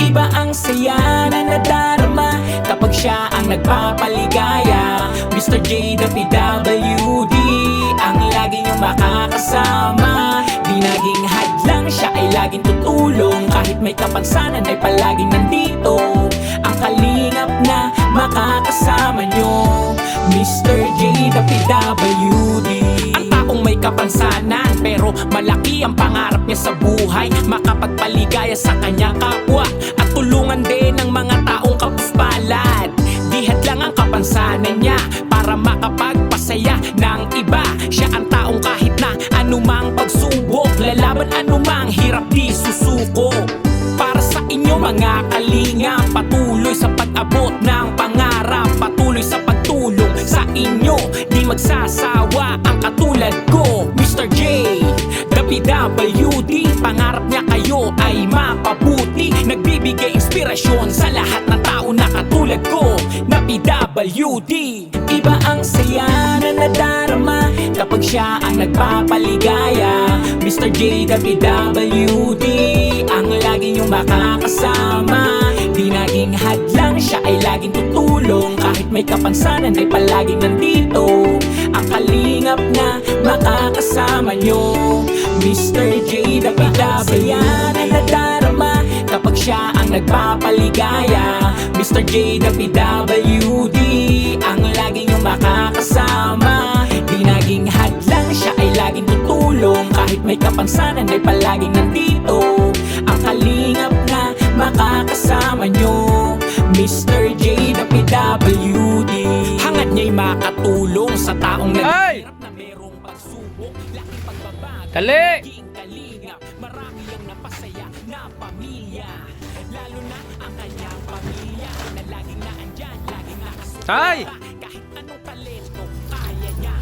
Iba ang saya na nadarama kapag siya ang nagpapaligaya. Mr. J, the PWD, ang lagi niyong makakasama. Di naging hadlang, siya ay laging tutulong. Kahit may kapansanan ay palaging nandito. Ang kalingap na makakasama niyo, Mr. J, the PWD. Ang taong may kapansanan pero malaki ang pangarap niya sa buhay. Makapagpaligaya sa kanyang kapwa at tulungan din ng mga taong kapuspalad. Di hadlang ang kapansanan niya para makapagpasaya ng iba. Siya ang taong kahit na anumang pagsubok, lalaban anumang hirap di susuko. Para sa inyo mga kalinga, patuloy sa pag-abot ng pangarap, patuloy sa pagtulong sa inyo. Di magsasawa ang katulad ko, Mr. J, the PWD. Pangarap niya kayo ay mapabuti. Nagbibigay inspirasyon sa lahat ng tao na katulad ko, na PWD. Iba ang saya na nadarama kapag siya ang nagpapaligaya. Mr. J, the PWD, ang lagi niyong makakasama. Di naging hadlang, siya ay laging tutulong. Kahit may kapansanan ay palaging nandito. Ang kalingap na makakasama niyo, Mr. J, the PWD. Na nadarama kapag siya ang nagpapaligaya. Mr. J, the PWD, ang lagi niyong makakasama. Di naging hadlang, siya ay laging tutulong. Kahit may kapansanan ay palaging nandito. Ang kalingap na makakasama nyo, Mr. J, the PWD. Hangad niya'y makatulong sa taong naghihirap na merong pagsubok. Laking pagbabago, naging kalingap. Marami ang napasaya na pamilya, lalo na ang kanyang pamilya, na laging naandyan, laging nakasuporta. Tay! Kahit anong talento, kaya niya.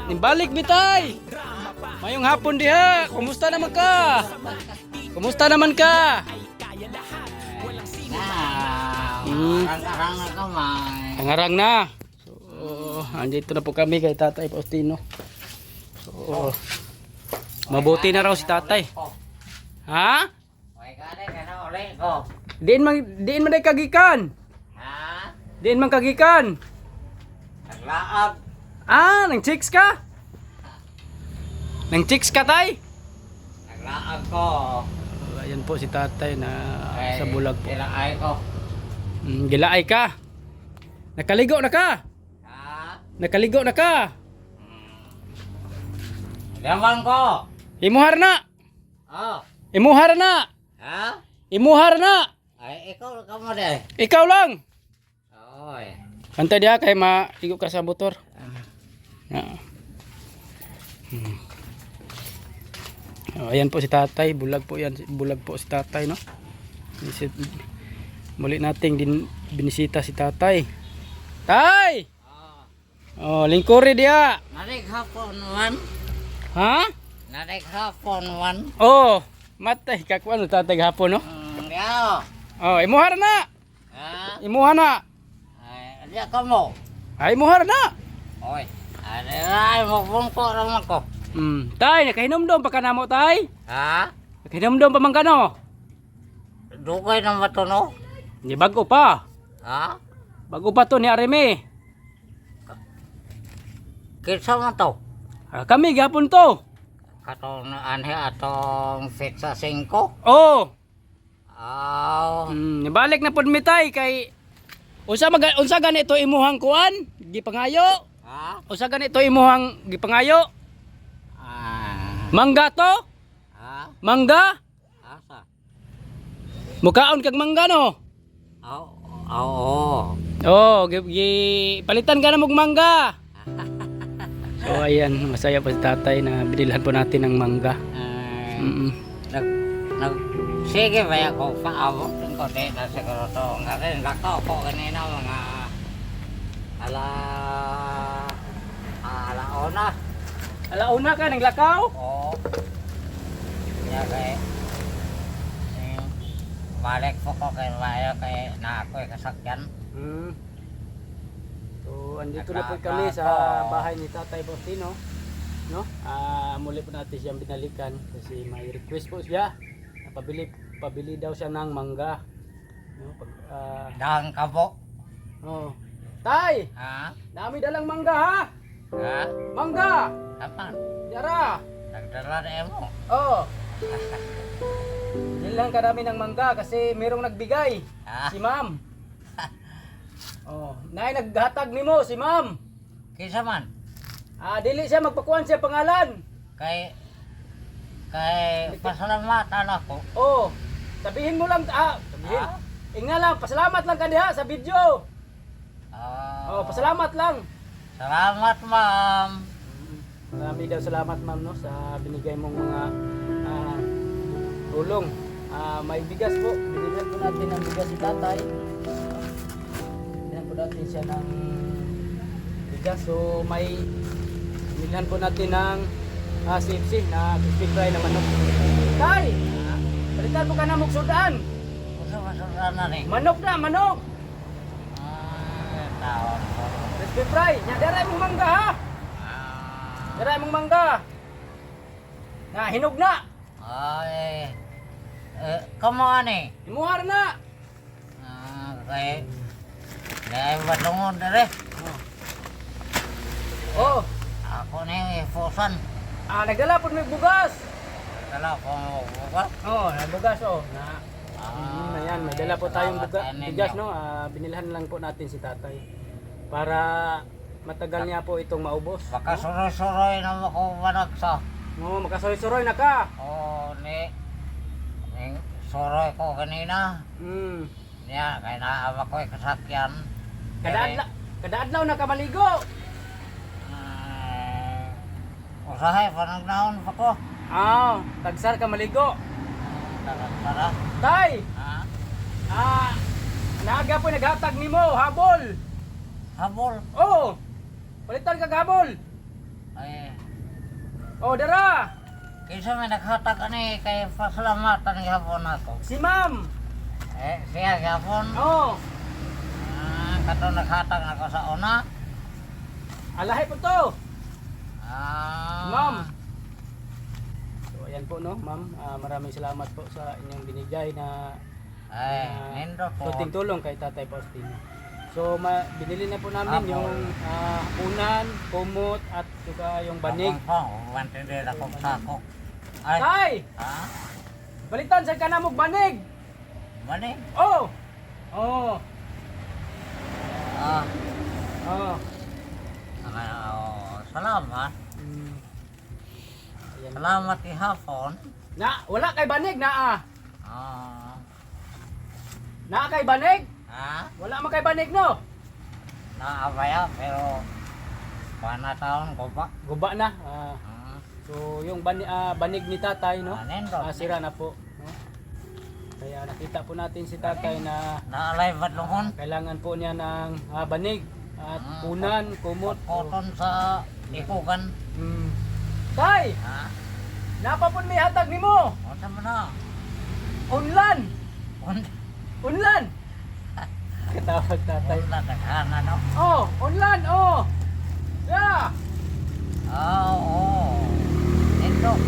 Nimbalik bitay. Mayong hapon diha. Kumusta naman ka? Kumusta naman ka? Arang-arang na kamay. Angarang na. So, andito na po kami kay Tatay Faustino. So, mabuti na raw si Tatay. Ha? May kare ka na ulit ko. Diin man ay kagikan. Ha? Diin man kagikan. Naglaab. Nang chicks ka? Nang chicks ka, Tay? Naglaab ko. Ayan po si Tatay na sa bulag po. Ilaay ko. Gilaay ka. Nakaligo na ka. Ha? Nakaligo na ka. Laman ko. Imuhar na. Oh. Imuhar na. Ha? Imuhar na. Ay, ikaw ka mo de. Ikaw lang. Oy. Antay diha kay maligo ka sa motor. Ayan po si Tatay, bulag po yan, bulag po si Tatay, no. Muli nating binisita si Tatay. Tay! Oh, lingkuri dia. Narik hapon one. Ha? Narik hapon one. Oh, matay kakuan Tatay hapon, no. Diyaw. Oh, imuhar na. Ha? Imuhar na. Ay, diya ka mo. Ay, imuhar na. Oy. Ay, magbungko naman ko. Tay, nakahinom-dom pa ka na mo, Tay. Ha? Nakahinom-dom pa man ka, no. Dugay na matuno. Hindi, bago pa. Ha? Bago pa to ni Areme. Kinsa man to? Kami, gapon to. Katong anhe atong fit sa 5. Oh. Aw. Nibalik na pod mi, Tay, kay unsa ganito imuhang kuan? Gipangayo. Ha? Unsa ganito imuhang gipangayo? Mangga to? Ha? Mangga? Asa? Mukaon kag mangga, no? Oo. Oh, palitan ka na mong mangga. So ayan, masaya po si Tatay na binilhan po natin ng mangga. Sige ba ako paabot ko din na siguro to. Ngayon lakaw ko kanina mga alauna. Alauna ka ng lakaw? Oo. Kaya kay balik po ko kay Maya kay na ako kasakyan. So andito na po kami sa bahay ni Tatay Faustino, no? Muli po natin siyang binalikan kasi may request po siya. Pabili daw siya ng mangga. No, pag, Dahang kabo. oh. Tay, Ha? dami dalang mangga ha? Ha? Mangga! Kapan? Yara! Nagdala na mo. Oh. Nilang karami ng mangga kasi merong nagbigay. Ha? Si ma'am. Oh, nay naghatag nimo si ma'am. Kisa man. Dili siya magpakuan siya pangalan. Kay pasalamatan ako. Oh, sabihin mo lang sabihin. Ah? Ingna lang, pasalamat lang ka diha sa video. Ah, Oh, pasalamat lang. salamat, ma'am. Marami daw salamat ma'am no sa binigay mong mga tulong. May bigas po. Binigyan po natin ng bigas si tatay. Binigyan po natin siya ng bigas. So may binigyan po natin ng CFC na crispy fry na manok. Tay! Balitan mo ka na muksudan. Gusto masura na ni. Manok na, manok! Taon ko. Crispy fry. Nya, daray mong mangga ha! Daray mong mangga. Hinog na. Ay, kamu ni. Imuhar na. Kay, dahil batungod na rin. Oh, Ako ni ifusan. nagdala po may bugas. Dala ko mo bukas. Oh, bugas oh. Ayan, may dala po tayong salamat, bigas no. Binilhan lang po natin si tatay para matagal niya po itong maubos. Baka suroy-suroy na mo ko managsa. No, makasuroy-suroy na ka. Ni suroy ko kanina. Niya, kaya naama ko kasakyan. Kadaadlaw na ka maligo. Usahay, panagnaon pa ko. Tagsar ka maligo. Para. Tay, Ha? naaga po naghatag nimo habol. Habol. Oh, palitan ka habol. Ay, Oh, dara. kaysa may naghatag ani kay pasalamatan ng hapon ako. Si ma'am. Siya hapon. Oh, Kato naghatag ako sa una. alahay po to. Ma'am. So ayan po no, ma'am. Maraming salamat po sa inyong binigay na Ay, nindot po. konting tulong kay Tatay Faustino. So binili na po namin Apo. yung unan, kumot at saka yung banig. Ako, wantindir akong sako. Ay, Tay, ha? balitan sa kanamog banig. Mani? Oh. Oh. Ah, Oh. salamat. Ayan. Salamat ihapon. Wala kay banig na Na kay banig? Ha? Wala man kay banig no. Naabaya, pero panataon ko ba? Guba na. So yung banig ni tatay no, Nindot. sira na po. No? Kaya nakita po natin si tatay na Naalay badlungon. kailangan po niya ng banig at unan, kumot. Koton sa ikugan. Tay, Ha? napapun may hatag nimo. O sama na. Unlan. Un- Unlan. Katawag tatay. Wala naghana no? Oh, unlan oh. Yeah. Oo. Nindot.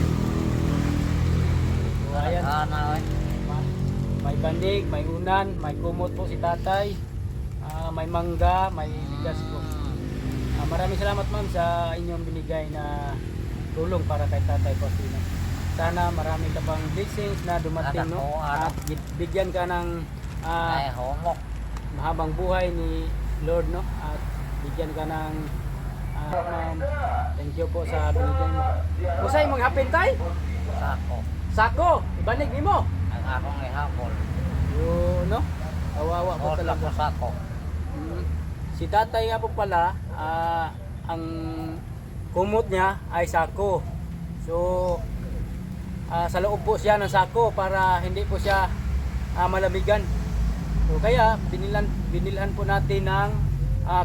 So, ayan. Naghana eh. May banig, may unan, may kumot po si tatay. May mangga, may bigas po. Maraming salamat ma'am sa inyong binigay na tulong para kay Tatay Faustino. Sana marami ka pang blessings na dumating no at bigyan ka ng Ay, homok. mahabang buhay ni Lord no at bigyan ka ng thank you po sa binigyan mo. Usay mong hapin tay? Sako. Sako, ibanig nimo. Ang akong ihapon. Yun no. Kawawa po Kota talaga. ko sako. Si tatay nga po pala, ang kumot niya ay sako. So, sa loob po siya ng sako para hindi po siya malamigan. So, kaya binilhan po natin ng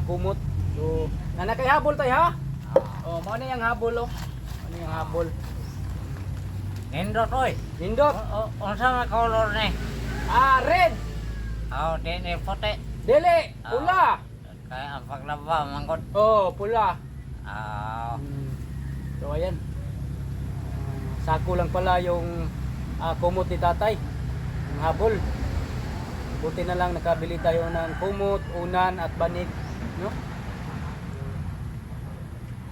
kumot. So, nanakay habol tayo ha? Oh, mo na yung habol oh. Ano yung habol? Nindot oy. Nindot. Unsa nga color ni? Red. Di ni puti. Dili, pula. Kaya ang paglaba mangkot. Oh, pula. So ayan. Sako lang pala yung kumot ni tatay. Ang habol. buti na lang nakabili tayo ng kumot, unan at banig, no?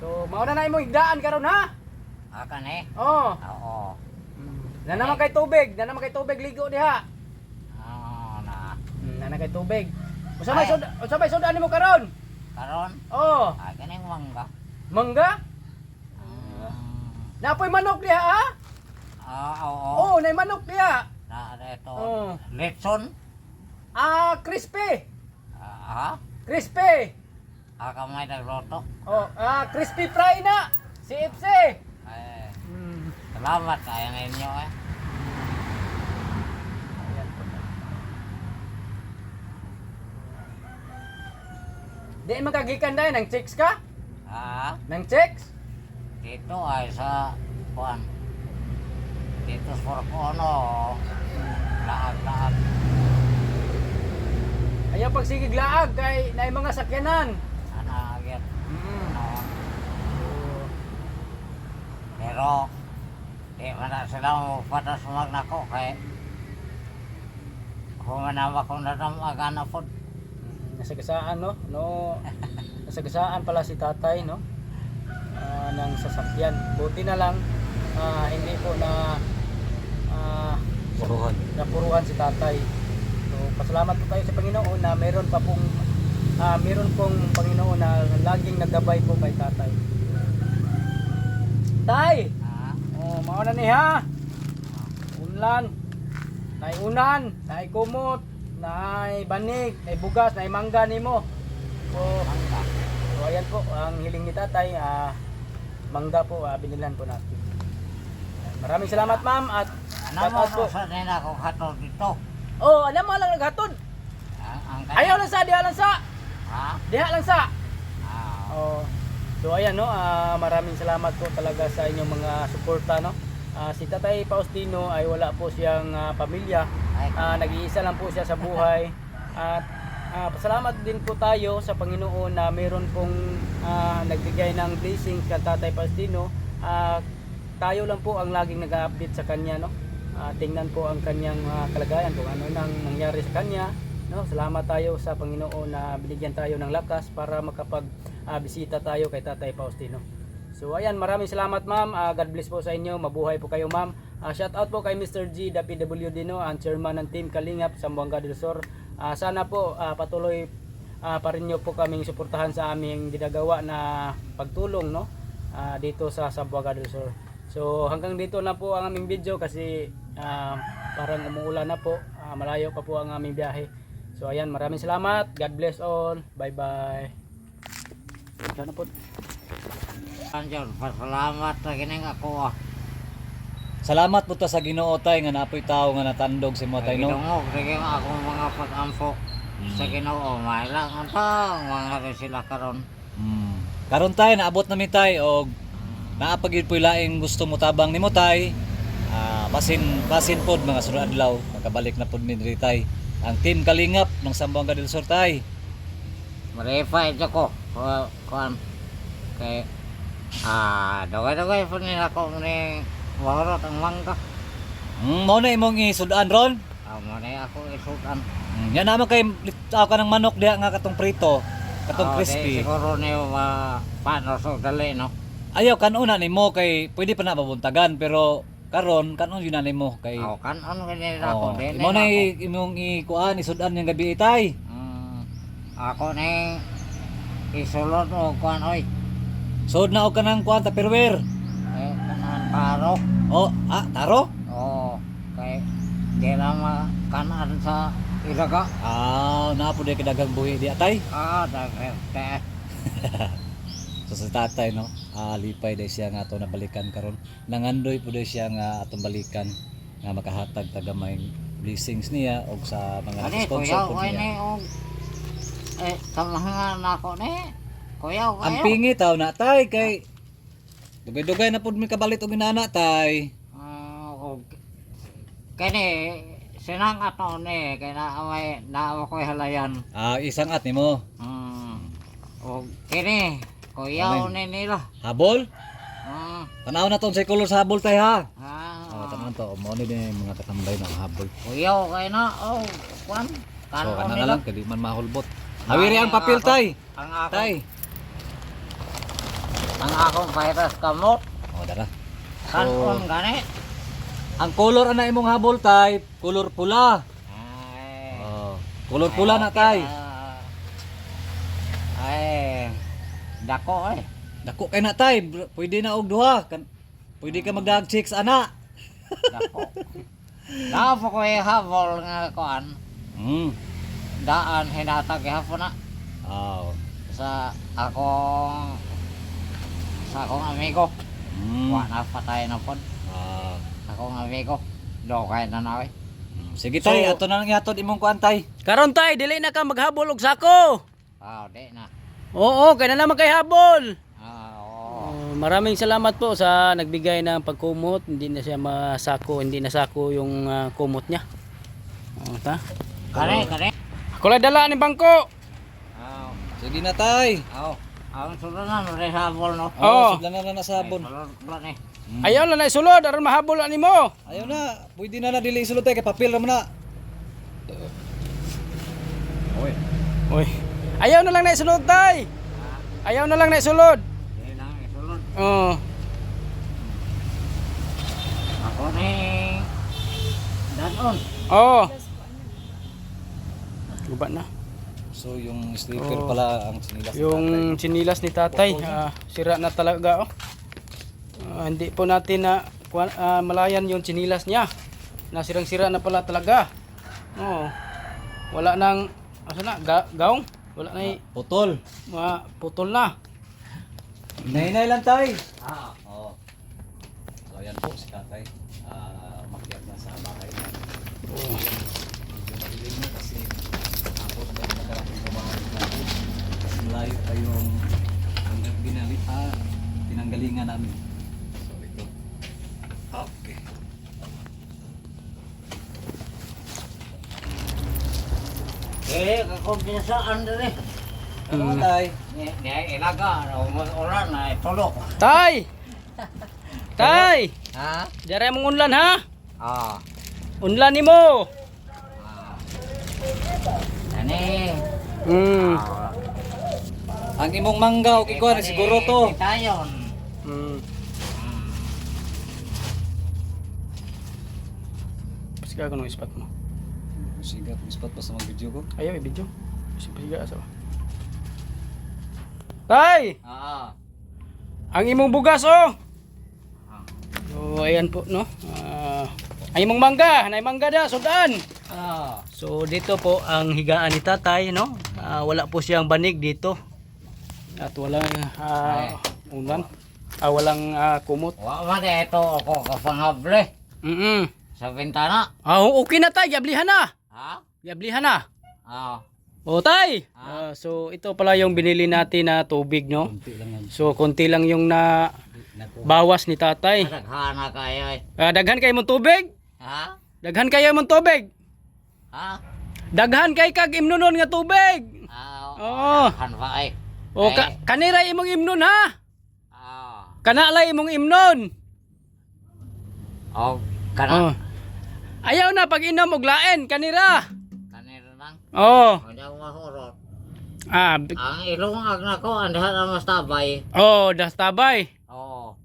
So, mauna na imong higdaan karon ha. Akan eh. Oh. Oo. Na naman kay tubig ligo diha. Oo na. Na kay tubig. Ay. Unsa may sudan nimo karon? Karon, Oh, akan yung mangga. mangga? Napoy manok diha ha? Oo. Oh, nay manok diha. Na ito. Oh. Litson. Crispy. Ha? Crispy. Aka may nagluto. Oh, crispy fry na. CFC. Eh, Mm. salamat kaya ninyo eh. Ayan po. Di magagikan dahil ng chicks ka? Ha? Ng chicks? Dito ay sa kuan. Dito sa Porcono. Laag-laag. Ayaw pagsigig laag kay naay mga sakyanan. Ana agad. Mm. No. Pero di man na sila mo patas magnako kay humanama kong nanamaga na po. Nasagasaan no? Nasagasaan pala si tatay no? Ng sasakyan. Buti na lang hindi po na napuruhan si tatay. So pasalamat po tayo sa Panginoon na meron pong Panginoon na laging naggabay po kay tatay. Tay! Ha? Oh, mauna ni ha. Unlan. Nay unan, nay kumot, nay banig, nay bugas, nay mangga nimo. So ayan po ang hiling ni tatay, mangga po binilhan po natin. Maraming salamat ma'am at Ano shout mo out po. sa nila ko katol dito? Oh, alam mo lang naghatod. Ang Ayaw lang sa, diha lang sa. Ha? Diha lang sa. Ah. Oh. So ayan no, maraming salamat po talaga sa inyong mga suporta no. Si Tatay Faustino ay wala po siyang pamilya. Nag-iisa lang po siya sa buhay. At pasalamat din po tayo sa Panginoon na meron pong nagbigay ng blessings kay Tatay Faustino. Tayo lang po ang laging nag-update sa kanya no. Tingnan po ang kanyang kalagayan kung ano nang nangyari sa kanya. No, salamat tayo sa Panginoon na binigyan tayo ng lakas para bisita tayo kay Tatay Faustino. So ayan, maraming salamat ma'am. God bless po sa inyo. Mabuhay po kayo ma'am. Shout out po kay Mr. G, the PWD no, ang chairman ng Team Kalingap sa Zamboanga del Sur. Sana po patuloy pa rin nyo po kaming suportahan sa aming ginagawa na pagtulong no, dito sa Zamboanga del Sur. So hanggang dito na po ang aming video kasi parang umuulan na po. Malayo pa po ang aming biyahe. So ayan, maraming salamat. God bless all. Bye-bye. Sana po. Anjol, pasalamat na gining ako Salamat po ta sa Ginoo tay nga napoy tawo nga natandog si mo tay no. Ginoo, sige nga akong mga pag-ampo sa Ginoo, mailang antang mga sila karon. Karon tay naabot na mi tay og naapagid poy laing gusto mo tabang nimo tay. Basin pod mga sunod adlaw nakabalik na pod mi diri tay. Ang Team Kalingap ng Zamboanga del Sur tay. Marify ko kuan kay dugay-dugay po nila ko ni warot ang mangga. Mao na imong isudan ron. Mo na ako isudan. Yan naman kay litaw ka ng manok diha nga katong prito, katong crispy. Siguro ni paano so dali no. Ayaw kanuna nimo kay pwede pa na mabuntagan pero karon kanon yun na nimo kay Kanon ganyan ako din. Mo na imong ikuan isudan yung gabi tay. Ako ni isulod o kuan oy. Sod na og kanang kuan tupperware. Kanan paro. Taro? Kay di na kanan sa ilaga. Na po di kadagang buhi di atay. Dagre. So sa tatay no, lipay day siya nga ato nabalikan karon. Nangandoy po day siya nga atong balikan nga makahatag tagamay blessings niya og sa mga sponsor po niya. Tamahan ako ni. Kuya, Ang pingi taw na tay kay dugay-dugay na pud mi kabalit og inana tay. Kani sinang ato ni kay na ko halayan. Isang at nimo. O kini kuya ni nila. Habol? Tanaw na ton sa color sa habol tay ha. Tanaw to mo ni mga katambay ng habol. Kuya kay na kuan So kana na lang kadi man mahulbot. Hawiri ang papel tay. Ang ako. Tay. Ang akong virus kamot. Oh dara. Kanon gani. Ang color ana imong habol tay, color pula. Ay. Oh, color pula na tay. Ay. Dako eh. Dako kay na tay, pwede na og duha. Pwede ka magdag chicks ana. Dako. Dapo ko habol nga kuan. Daan hinatag hapon na Oh. sa akong amigo. Wa na patay na pod. Ah. Akong amigo. Do kay na nawe. Sige tay, So- ato na lang yatod imong kuan tay. Karon tay, dili na ka maghabol og sako. Di na. Oo, kaya na naman kay habol. Oo. Maraming salamat po sa nagbigay ng pagkumot. Hindi na siya hindi nasako yung kumot niya. Ta? Kare. Ako lang dala ni bangko. Sige na tay. Ang sunod na rin habol no. Oo. Sudlan na na sa sabon. Sulod ni. Ayaw na isulod, aron mahabol ani mo. Ayaw na, pwede na na dili isulod tay kay papel ra man na. Oy. Oy. Ayaw na lang na isulod tay. Ayaw na lang na isulod. Di lang isulod. Oo. Ako ni danon. Oo. Guba na. So yung slipper Oh. pala ang sinilas. Yung sinilas ni tatay, sira na talaga. Hindi po natin na malayan yung sinilas niya. Nasirang-sira na pala talaga. Oo. Wala nang, asa na, gaong? Wala na Putol. putol na. Nahinay lang tay. Ah. Oo. So ayan po si tatay. Makiat na sa bahay na. Oo. Medyo madilim na kasi tapos na nakarating sa bahay natin. Kasi malayo pa yung pinanggalingan namin. So ito. Okay. Kakumpensaan din eh. Ano tay? Ni ilaga, ulan na tulok. Tay! Tay! Ha? Diyan mong unlan ha? Ah. Unlan ni mo! Ani. Ang imong mangga o kikuan siguro to. Tayon. Pasiga ko ng ispat mo. Sige, ispat pa sa mga video ko. Ayaw, i-video. Pasiga asa. Tay! Ah. Ang imong bugas oh! So ayan po no. Ay imong mangga, nay mangga da sudan. Ah. So dito po ang higaan ni tatay no. Wala po siyang banig dito. At walang unan. Walang kumot. Wa man ito ako kapangable sa bintana. Okay na tay, yablihan na. Ha? Yablihan na. Ah. O tay. So ito pala yung binili natin na tubig no. Kunti lang yan. So konti lang yung na bawas ni tatay. Daghana kayo eh. Daghan kay mong tubig? Ha? Daghan kayo mong tubig? Ha? Daghan kay kag imnonon nga tubig. Oo. Daghan pa eh. O kanira imong imnon ha? Ah. Kanalay imong imnon. Oh, Oh. kana. Ayaw na pag inom og lain kanira. Kanira lang. Oh. Hindi ako mahurot. Ang Ilong agna ko andahan ang mas tabay. das tabay. Oo.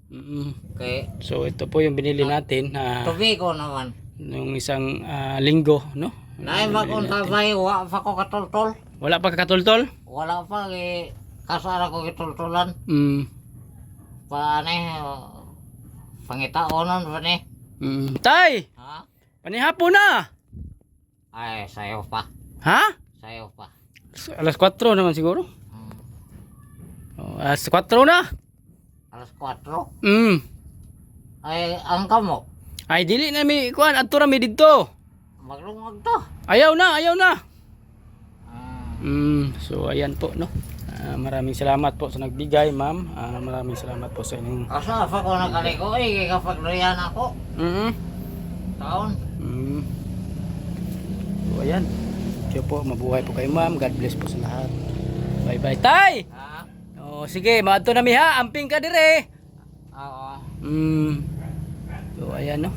Okay. So ito po yung binili natin Tubig ko naman. nung isang linggo, no? Naay bakon tabay wa pa ko katultol. Wala pa kakatultol? Wala pa kasara ko kitultulan. Paane pangitaonon pa ni. Tay, Ha? panihapon na. Ay, sayo pa. Ha? Sayo pa. Alas 4 naman siguro. Alas 4 na. Alas 4. Ay, ang kamo. Ay dili na mi kuan adto ra mi didto. Maglungag to. Ayaw na, ayaw na. Ah. So ayan po no. Maraming salamat po sa nagbigay, ma'am. Maraming salamat po sa inyong Asa pa ko nakaliko eh, kapag riyan ako. Taon. So ayan. Kaya po, mabuhay po kayo, ma'am. God bless po sa lahat. Bye-bye. Tay! Ha? Sige, maadto na mi ha. Amping ka dire. Oo. So ayan no.